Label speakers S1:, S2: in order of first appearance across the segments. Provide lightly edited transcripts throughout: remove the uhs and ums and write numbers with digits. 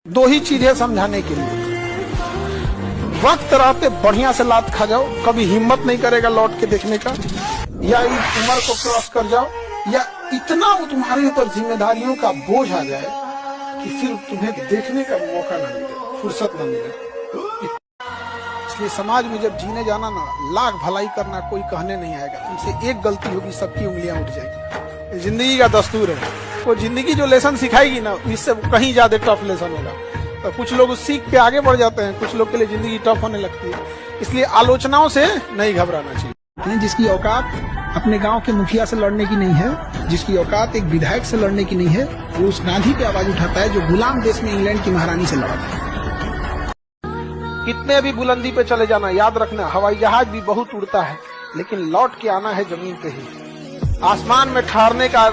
S1: दो ही चीजें समझाने के लिए, वक्त रहते बढ़िया से लात खा जाओ, कभी हिम्मत नहीं करेगा लौट के देखने का, या इस उम्र को क्रॉस कर जाओ, या इतना तुम्हारे ऊपर जिम्मेदारियों का बोझ आ जाए कि फिर तुम्हें देखने का मौका न मिले, फुर्सत न मिले। इसलिए समाज में जब जीने जाना ना, लाख भलाई करना कोई कहने नहीं आएगा, तुमसे एक गलती होगी सबकी उंगलियां उठ जाएगी। जिंदगी का दस्तूर है, वो जिंदगी जो लेसन सिखाएगी ना, इससे कहीं ज्यादा टफ लेसन होगा। तो कुछ लोग सीख के आगे बढ़ जाते हैं, कुछ लोग के लिए जिंदगी टफ होने लगती है। इसलिए आलोचनाओं से नहीं घबराना चाहिए। जिसकी औकात अपने गांव के मुखिया से लड़ने की नहीं है, जिसकी औकात एक विधायक से लड़ने की नहीं है, वो उस गांधी पे आवाज उठाता है जो गुलाम देश में इंग्लैंड की महारानी से लड़ा था। कितने भी बुलंदी पे चले जाना, याद रखना हवाई जहाज भी बहुत उड़ता है, लेकिन लौट के आना है जमीन पे ही। आसमान में ठहरने का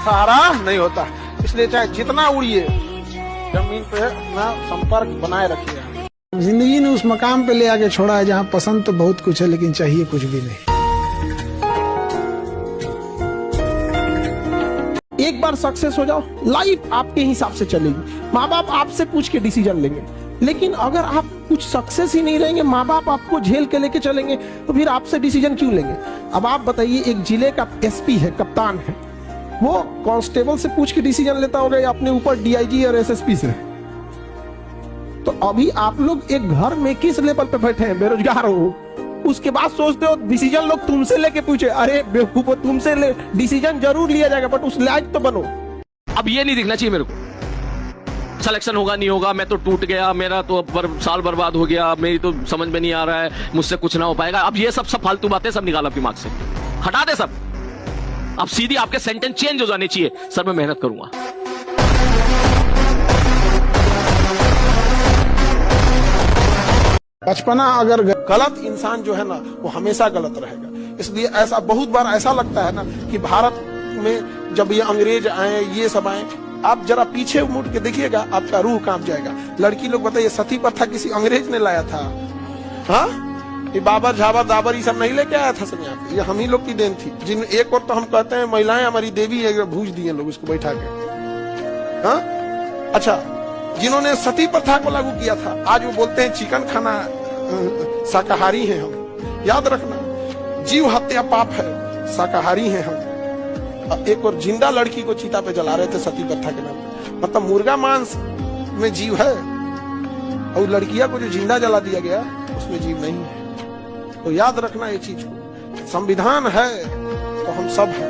S1: सहारा नहीं होता, इसलिए चाहे जितना उड़िए, जमीन पे अपना संपर्क बनाए रखिए। जिंदगी ने उस मकाम पे ले आके छोड़ा है जहाँ पसंद तो बहुत कुछ है, लेकिन चाहिए कुछ भी नहीं। एक बार सक्सेस हो जाओ, लाइफ आपके हिसाब से चलेगी। माँ बाप आपसे पूछ के डिसीजन लेंगे, लेकिन अगर आप कुछ सक्सेस ही नहीं रहेंगे, माँ बाप आपको झेल के लेके चलेंगे, तो फिर आपसे डिसीजन क्यों लेंगे? अब आप बताइए, एक जिले का एसपी है, कप्तान है, वो कांस्टेबल से पूछ के डिसीजन लेता होगा या अपने ऊपर डीआईजी और एसएसपी से? तो अभी आप लोग एक घर में किस लेवल पे बैठे हैं, बेरोजगार हो, उसके बाद सोचते हो डिसीजन लोग तुमसे लेके पूछे। अरे बेवकूफो, तुमसे डिसीजन जरूर लिया जाएगा, बट उस लायक तो बनो।
S2: अब ये नहीं दिखना चाहिए मेरे को सिलेक्शन होगा नहीं होगा, मैं तो टूट गया, मेरा तो साल बर्बाद हो गया, मेरी तो समझ में नहीं आ रहा है, मुझसे कुछ ना हो पाएगा। अब ये सब फालतू बातें सब निकाल अपने दिमाग से, हटा दे सब। अब सीधी आपके सेंटेंस चेंज हो जाने चाहिए, सर मैं मेहनत करूंगा।
S1: बचपना अगर गलत, इंसान जो है ना वो हमेशा गलत रहेगा। इसलिए ऐसा बहुत बार ऐसा लगता है ना कि भारत में जब ये अंग्रेज आए, ये सब आए, आप जरा पीछे मुड़ के देखिएगा, आपका रूह कांप जाएगा। लड़की लोग बताइए, सती प्रथा किसी अंग्रेज ने लाया था? हाँ, ये बाबर झाबर दाबर ये सब नहीं लेके आया था सब यहाँ पे, ये हम ही लोग की देन थी। जिन एक और तो हम कहते हैं महिलाएं हमारी देवी है, भूज दिए लोग इसको बैठा के। हाँ, अच्छा, जिन्होंने सती प्रथा को लागू किया था, आज वो बोलते हैं चिकन खाना शाकाहारी हैं हम। याद रखना, जीव हत्या पाप है, शाकाहारी हैं हम। एक और जिंदा लड़की को चीता पे जला रहे थे सती प्रथा के नाम पे, मतलब मुर्गा मांस में जीव है, और लड़कियां को जो जिंदा जला दिया गया उसमें जीव नहीं है। तो याद रखना ये चीज को, संविधान है तो हम सब हैं,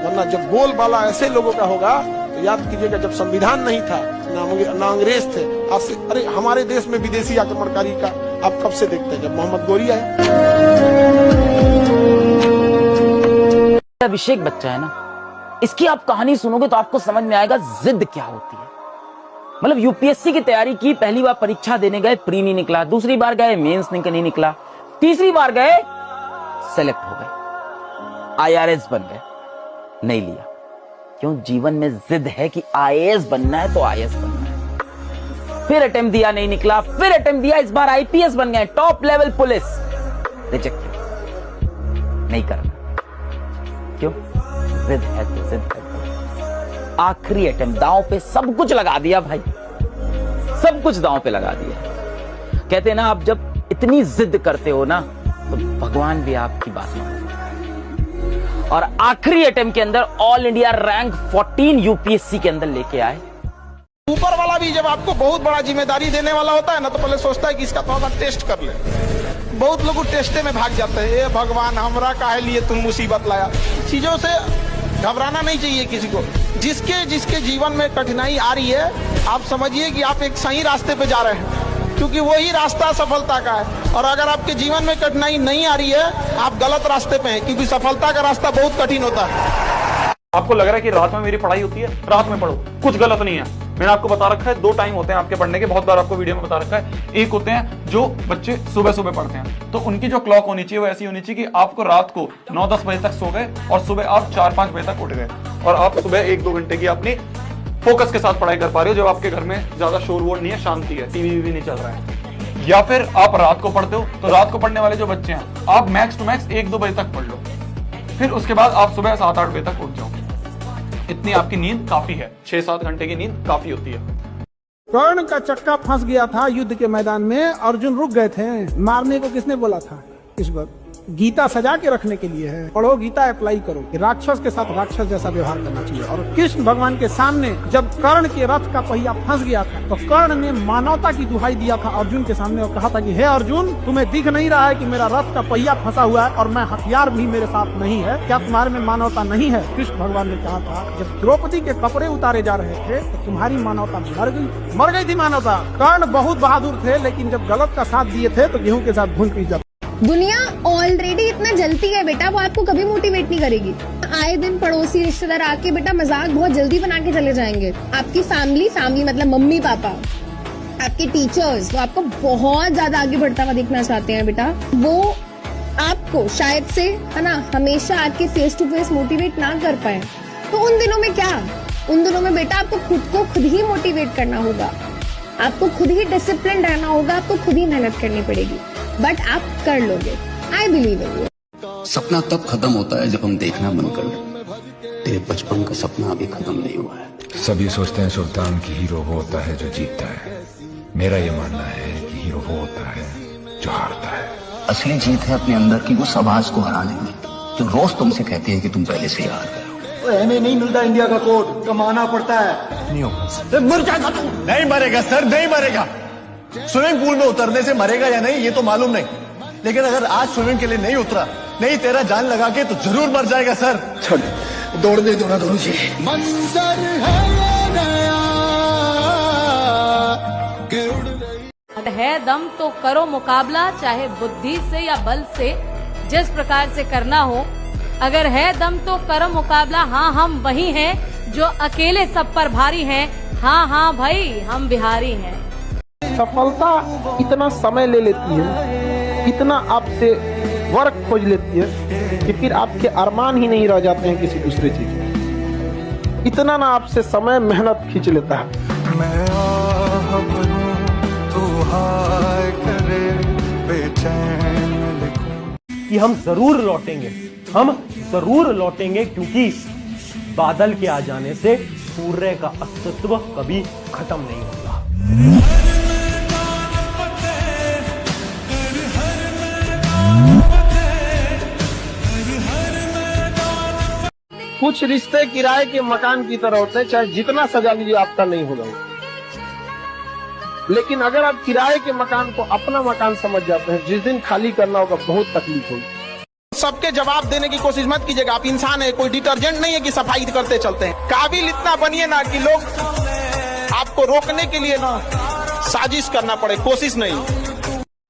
S1: वरना जब बोलबाला ऐसे लोगों का होगा तो याद कीजिएगा, जब संविधान नहीं था, ना अंग्रेज थे, आज से अरे हमारे देश में विदेशी आक्रमणकारी का आप कब से देखते हैं? जब मोहम्मद गोरी आए।
S3: अभिषेक बच्चा है ना, इसकी आप कहानी सुनोगे तो आपको समझ में आएगा जिद क्या होती है। मतलब यूपीएससी की तैयारी की, पहली बार परीक्षा देने गए, प्री नहीं निकला, दूसरी बार गए मेंस नहीं निकला, तीसरी बार गए सेलेक्ट हो गए, आईआरएस बन गए, नहीं लिया। क्यों? जीवन में जिद है कि आईएएस बनना है तो आईएएस बनना है। फिर अटेम्प्ट दिया, नहीं निकला, फिर अटेम्प्ट दिया, इस बार आईपीएस बन गए, टॉप लेवल पुलिस, रिजेक्टेड, नहीं करना। क्यों? जिद है तो जिद है। आखिरी अटेम्प्ट, दांव पे सब कुछ लगा दिया भाई, सब कुछ दांव पे लगा दिया। कहते हैं ना, आप जब इतनी जिद करते हो ना, तो भगवान भी आपकी बात मानते हैं। और आखिरी अटेम्प्ट के अंदर ऑल इंडिया रैंक 14 यूपीएससी के अंदर लेके आए।
S1: ऊपर वाला भी जब आपको बहुत बड़ा जिम्मेदारी देने वाला होता है ना, तो पहले सोचता है कि इसका थोड़ा सा टेस्ट कर ले। बहुत लोग टेस्टे में भाग जाते हैं, ए भगवान हमरा काहे लिए तुम मुसीबत लाया। चीजों से घबराना नहीं चाहिए किसी को। जिसके जिसके जीवन में कठिनाई आ रही है, आप समझिए कि आप एक सही रास्ते पे जा रहे हैं, क्योंकि वही रास्ता सफलता का है। और अगर आपके जीवन में कठिनाई नहीं आ रही है, आप गलत रास्ते पे हैं, क्योंकि सफलता का रास्ता बहुत कठिन होता है।
S4: आपको लग रहा है कि रात में मेरी पढ़ाई होती है, रात में पढ़ो, कुछ गलत नहीं है। मैंने आपको बता रखा है, दो टाइम होते हैं आपके पढ़ने के, बहुत बार आपको वीडियो में बता रखा है। एक होते हैं जो बच्चे सुबह सुबह पढ़ते हैं, तो उनकी जो क्लॉक होनी चाहिए वो ऐसी होनी चाहिए कि आपको रात को 9-10 बजे तक सो गए और सुबह आप 4-5 बजे तक उठ गए, और आप सुबह 1-2 घंटे की अपनी फोकस के साथ पढ़ाई कर पा रहे हो, जब आपके घर में ज्यादा शोर वोर नहीं है, शांति है, टीवी भी नहीं चल रहा है। या फिर आप रात को पढ़ते हो, तो रात को पढ़ने वाले जो बच्चे हैं, आप मैक्स टू मैक्स 1-2 बजे तक पढ़ लो, फिर उसके बाद आप सुबह 7-8 बजे तक उठ जाओ। इतनी आपकी नींद काफी है, 6-7 घंटे की नींद काफी होती है।
S5: कर्ण का चक्का फंस गया था युद्ध के मैदान में, अर्जुन रुक गए थे। मारने को किसने बोला था? इस वक्त गीता सजा के रखने के लिए है। पढ़ो गीता, अप्लाई करो। राक्षस के साथ राक्षस जैसा व्यवहार करना चाहिए। और कृष्ण भगवान के सामने जब कर्ण के रथ का पहिया फंस गया था तो कर्ण ने मानवता की दुहाई दिया था अर्जुन के सामने और कहा था कि हे अर्जुन, तुम्हें दिख नहीं रहा है कि मेरा रथ का पहिया फंसा हुआ है और मैं हथियार भी मेरे साथ नहीं है? क्या तुम्हारे में मानवता नहीं है? कृष्ण भगवान ने कहा था जब द्रौपदी के कपड़े उतारे जा रहे थे तो तुम्हारी मानवता मर गई थी मानवता। कर्ण बहुत बहादुर थे, लेकिन जब गलत का साथ दिए थे तो गेहूं के साथ भून पी जाते।
S6: दुनिया ऑलरेडी इतना जलती है बेटा, वो आपको कभी मोटिवेट नहीं करेगी। आए दिन पड़ोसी रिश्तेदार आके बेटा मजाक बहुत जल्दी बना के चले जाएंगे। आपकी फैमिली मतलब मम्मी पापा, आपके टीचर्स, वो आपको बहुत ज्यादा आगे बढ़ता हुआ देखना चाहते हैं बेटा। वो आपको शायद से है ना हमेशा आके फेस टू फेस मोटिवेट ना कर पाए, तो उन दिनों में क्या, उन दिनों में बेटा आपको खुद को खुद ही मोटिवेट करना होगा, आपको खुद ही डिसिप्लिन रहना होगा, आपको खुद ही मेहनत करनी पड़ेगी, बट आप कर लोगे। I believe in you.
S7: सपना तब खत्म होता है जब हम देखना बंद कर दें। तेरे बचपन का सपना अभी खत्म नहीं हुआ है।
S8: सभी सोचते हैं सुल्तान की हीरो वो होता है जो जीतता है। मेरा ये मानना है कि हीरो वो होता है जो हारता है।
S7: असली जीत है अपने अंदर की वो आवाज को हराने में, जो रोज तुमसे कहती है कि तुम पहले से ही हार गए हो।
S9: हमें नहीं मिलता इंडिया का कोड, कमाना पड़ता है।
S8: नहीं होगा।
S9: मर जाएगा तू। नहीं मरेगा सर, नहीं मरेगा। स्विमिंग पूल में उतरने से मरेगा या नहीं ये तो मालूम नहीं, लेकिन अगर आज स्विमिंग के लिए नहीं उतरा, नहीं तेरा जान लगा के, तो जरूर मर जाएगा सर। छोड़, दौड़ने दो ना दोनों जी। मंजर
S10: है दम तो करो मुकाबला, चाहे बुद्धि से या बल से, जिस प्रकार से करना हो। अगर है दम तो करो मुकाबला, हाँ हम वही हैं जो अकेले सब पर भारी हैं। हाँ हाँ भाई हम बिहारी हैं।
S1: सफलता इतना समय ले लेती है, इतना आपसे वर्क खोज लेती है कि फिर आपके अरमान ही नहीं रह जाते हैं किसी दूसरे चीज में। इतना ना आपसे समय मेहनत खींच लेता है।
S9: मैं
S11: कि हम जरूर लौटेंगे, हम जरूर लौटेंगे, क्योंकि बादल के आ जाने से सूर्य का अस्तित्व कभी खत्म नहीं होगा।
S1: कुछ रिश्ते किराए के मकान की तरह होते हैं, चाहे जितना सजा लीजिए आपका नहीं होगा। लेकिन अगर आप किराए के मकान को अपना मकान समझ जाते हैं, जिस दिन खाली करना होगा बहुत तकलीफ होगी। सबके जवाब देने की कोशिश मत कीजिएगा। आप इंसान है, कोई डिटर्जेंट नहीं है कि सफाई करते चलते हैं। काबिल इतना बनिए ना कि लोग आपको रोकने के लिए ना साजिश करना पड़े, कोशिश नहीं।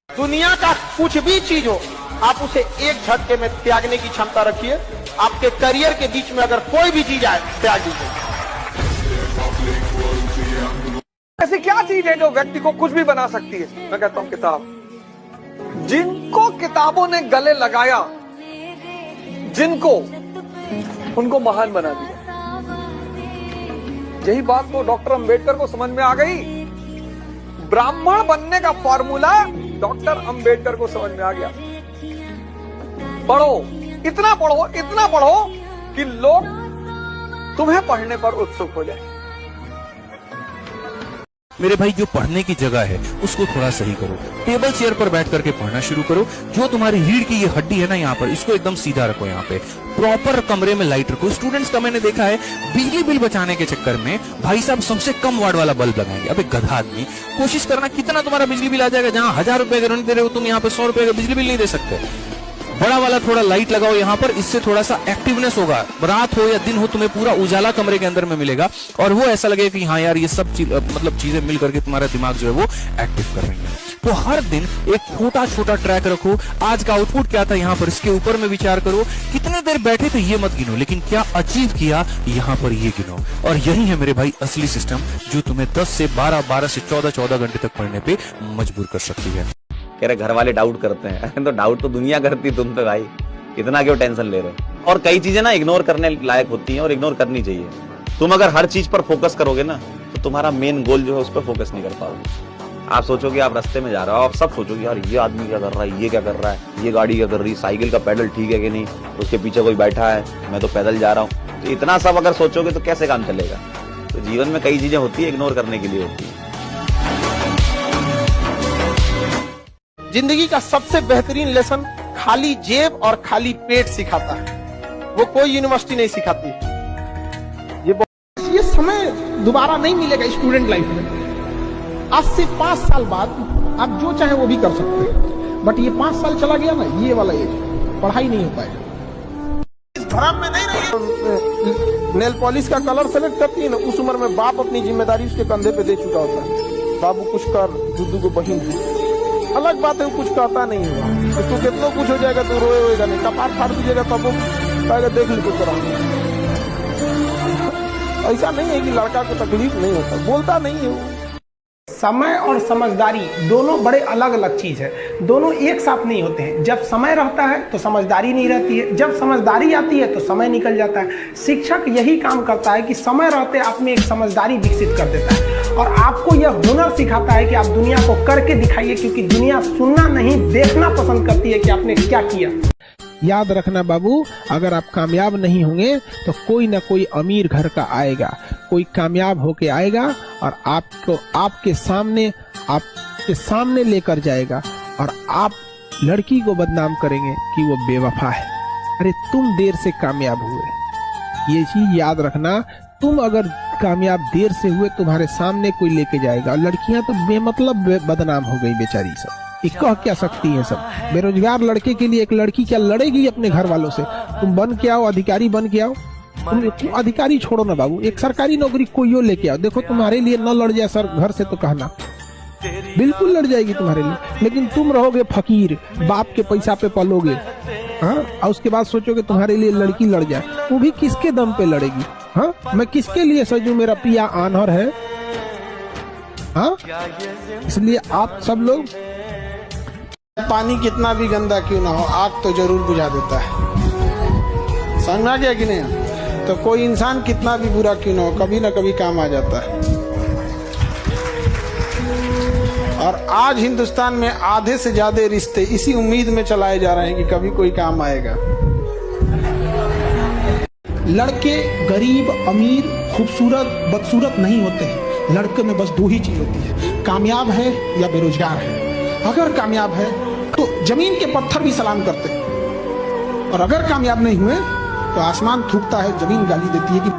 S1: दुनिया का कुछ भी चीज हो, आप उसे एक झटके में त्यागने की क्षमता रखिए। आपके करियर के बीच में अगर कोई भी चीज आए, त्याग दीजिए।
S12: ऐसी क्या चीज है जो व्यक्ति को कुछ भी बना सकती है? मैं कहता हूं किताब। जिनको किताबों ने गले लगाया, जिनको, उनको महान बना दिया। यही बात तो डॉक्टर अंबेडकर को समझ में आ गई। ब्राह्मण बनने का फॉर्मूला डॉक्टर अंबेडकर को समझ में आ गया। पढ़ो, इतना पढ़ो कि लोग तुम्हें पढ़ने पर उत्सुक हो जाए।
S13: मेरे भाई, जो पढ़ने की जगह है उसको थोड़ा सही करो। टेबल चेयर पर बैठ करके पढ़ना शुरू करो। जो तुम्हारी रीढ़ की ये हड्डी है ना यहाँ पर, इसको एकदम सीधा रखो। यहाँ पे प्रॉपर कमरे में लाइट रखो। स्टूडेंट्स का मैंने देखा है बिजली बिल बचाने के चक्कर में भाई साहब सबसे कम वाट वाला बल्ब लगाएंगे। अबे गधा आदमी, कोशिश करना कितना तुम्हारा बिजली बिल आ जाएगा। जहाँ 1000 रुपए का ऋण दे रहे हो तुम, यहाँ पे 100 रुपए का बिजली बिल नहीं दे सकते। बड़ा वाला थोड़ा लाइट लगाओ यहाँ पर, इससे थोड़ा सा एक्टिवनेस होगा। रात हो या दिन हो, तुम्हें पूरा उजाला कमरे के अंदर में मिलेगा और वो ऐसा लगेगा कि हाँ यार ये सब मतलब चीजें मिल करके तुम्हारा दिमाग जो है वो एक्टिव कर रही है। तो हर दिन एक छोटा छोटा ट्रैक रखो। आज का आउटपुट क्या था यहाँ पर, इसके ऊपर में विचार करो। कितने देर बैठे थे ये मत गिनो, लेकिन क्या अचीव किया यहाँ पर ये गिनो। और यही है मेरे भाई असली सिस्टम जो तुम्हें 10 से 12 से 14 घंटे तक पढ़ने पे मजबूर कर सकती है।
S14: कह रहे घर वाले डाउट करते हैं तो डाउट तो दुनिया करती, तुम पे भाई इतना क्यों टेंशन ले रहे हो। और कई चीजें ना इग्नोर करने लायक होती हैं और इग्नोर करनी चाहिए। तुम अगर हर चीज पर फोकस करोगे ना तो तुम्हारा मेन गोल जो है उस पर फोकस नहीं कर पाओगे। आप सोचोगे आप रास्ते में जा रहे हो, आप सब सोचोगे यार ये आदमी क्या कर रहा है, ये क्या कर रहा है, ये गाड़ी क्या कर रही है, साइकिल का पैडल ठीक है कि नहीं, उसके पीछे कोई बैठा है, मैं तो पैदल जा रहा हूँ। तो इतना सब अगर सोचोगे तो कैसे काम चलेगा। तो जीवन में कई चीजें होती है इग्नोर करने के लिए होती है।
S1: जिंदगी का सबसे बेहतरीन लेसन खाली जेब और खाली पेट सिखाता है, वो कोई यूनिवर्सिटी नहीं सिखाती है।
S5: ये समय दोबारा नहीं मिलेगा स्टूडेंट लाइफ में। आज से 5 साल बाद आप जो चाहे वो भी कर सकते हैं, बट ये 5 साल चला गया ना, ये वाला एज पढ़ाई नहीं हो पाएगा।
S1: इस भ्रम में नहीं रहिए। नेल पॉलिश का कलर सेलेक्ट करती है ना, उस उम्र में बाप अपनी जिम्मेदारी उसके कंधे पे दे चुका होता है। बाबू कुछ कर, दुद्दू को बहिन है, अलग बात है, वो कुछ कहता नहीं हुआ। उसको कितना कुछ हो जाएगा तो रोए होएगा नहीं, कपार फाड़ दीजिएगा तब वो कहेगा देख ली कुछ करा। ऐसा नहीं है कि लड़का को तकलीफ नहीं होता, बोलता नहीं है वो।
S5: समय और समझदारी दोनों बड़े अलग अलग चीज है, दोनों एक साथ नहीं होते हैं। जब समय रहता है तो समझदारी नहीं रहती है, जब समझदारी आती है तो समय निकल जाता है। शिक्षक यही काम करता है कि समय रहते आप में एक समझदारी विकसित कर देता है और आपको यह हुनर सिखाता है कि आप दुनिया को करके दिखाइए, क्योंकि दुनिया सुनना नहीं देखना पसंद करती है कि आपने क्या किया।
S15: याद रखना बाबू, अगर आप कामयाब नहीं होंगे तो कोई ना कोई अमीर घर का आएगा, कोई कामयाब होके आएगा और आपको आपके सामने लेकर जाएगा और आप लड़की को बदनाम करेंगे कि वो बेवफा है। अरे तुम देर से कामयाब हुए, ये चीज याद रखना। तुम अगर कामयाब देर से हुए, तुम्हारे सामने कोई लेके जाएगा। और लड़कियां तो बेमतलब बदनाम हो गई बेचारी सब, कह क्या सकती है सब। बेरोजगार लड़के के लिए एक लड़की क्या लड़ेगी अपने घर वालों से? तुम बन के आओ, अधिकारी बन के आओ। तुम अधिकारी छोड़ो ना बाबू, एक सरकारी नौकरी कोई लेके आओ। देखो तुम्हारे लिए न लड़ जाए सर घर से तो कहना, बिल्कुल लड़ जाएगी तुम्हारे लिए। लेकिन तुम रहोगे फकीर, बाप के पैसा पे पलोगे, हाँ, और उसके बाद सोचोगे तुम्हारे लिए लड़की लड़ जाए, वो भी किसके दम पे लड़ेगी? हाँ, मैं किसके लिए सजूं, मेरा पिया आनहर है? हाँ, इसलिए आप सब लोग,
S1: पानी कितना भी गंदा क्यों ना हो, आग तो जरूर बुझा देता है। समझना क्या कि नहीं? तो कोई इंसान कितना भी बुरा क्यों ना हो, कभी ना कभी काम आ जाता है। और आज हिंदुस्तान में आधे से ज्यादा रिश्ते इसी उम्मीद में चलाए जा रहे हैं कि कभी कोई काम आएगा।
S5: लड़के गरीब, अमीर, खूबसूरत, बदसूरत नहीं होते हैं। लड़के में बस 2 ही चीज होती है, कामयाब है या बेरोजगार है। अगर कामयाब है तो जमीन के पत्थर भी सलाम करते हैं, और अगर कामयाब नहीं हुए तो आसमान थूकता है, जमीन गाली देती है कि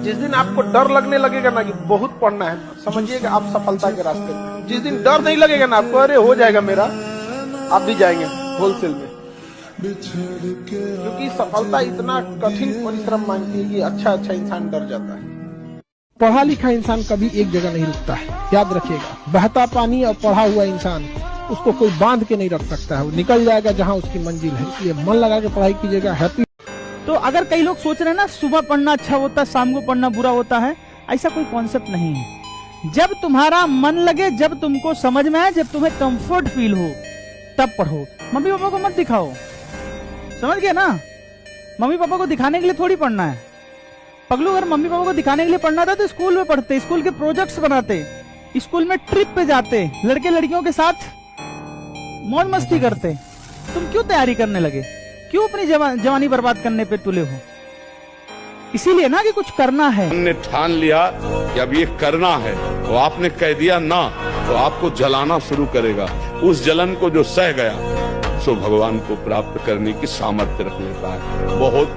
S1: जिस दिन आपको डर लगने लगेगा ना कि बहुत पढ़ना है, समझिएगा आप सफलता के रास्ते में। जिस दिन डर नहीं लगेगा ना आपको, अरे हो जाएगा मेरा, आप भी जाएंगे होलसेल में। क्योंकि सफलता इतना कठिन परिश्रम मांगती है कि अच्छा इंसान डर जाता है।
S15: पढ़ा लिखा इंसान कभी एक जगह नहीं रुकता है, याद रखिएगा। बहता पानी और पढ़ा हुआ इंसान, उसको कोई बांध के नहीं रख सकता है, वो निकल जाएगा जहां उसकी मंजिल है। इसलिए मन लगा के पढ़ाई कीजिएगा। हैप्पी।
S16: तो अगर कई लोग सोच रहे हैं ना सुबह पढ़ना अच्छा होता है, शाम को पढ़ना बुरा होता है, ऐसा कोई कॉन्सेप्ट नहीं है। जब तुम्हारा मन लगे, जब तुमको समझ में आए, जब तुम्हें कंफर्ट फील हो, तब पढ़ो। मम्मी पापा को मत दिखाओ, समझ गया ना? मम्मी पापा को दिखाने के लिए थोड़ी पढ़ना है। पगलू, अगर मम्मी पापा को दिखाने के लिए पढ़ना था तो स्कूल में पढ़ते, स्कूल के प्रोजेक्ट्स बनाते, स्कूल में ट्रिप पे जाते, लड़के लड़कियों के साथ मौज मस्ती करते। तुम क्यों तैयारी करने लगे? क्यों अपनी जवानी बर्बाद करने पे तुले हो? इसीलिए ना कि कुछ करना है।
S17: हमने ठान लिया कि अब ये करना है, तो आपने कह दिया ना, तो आपको जलाना शुरू करेगा। उस जलन को जो सह गया, सो भगवान को प्राप्त करने की सामर्थ्य रखने का है। बहुत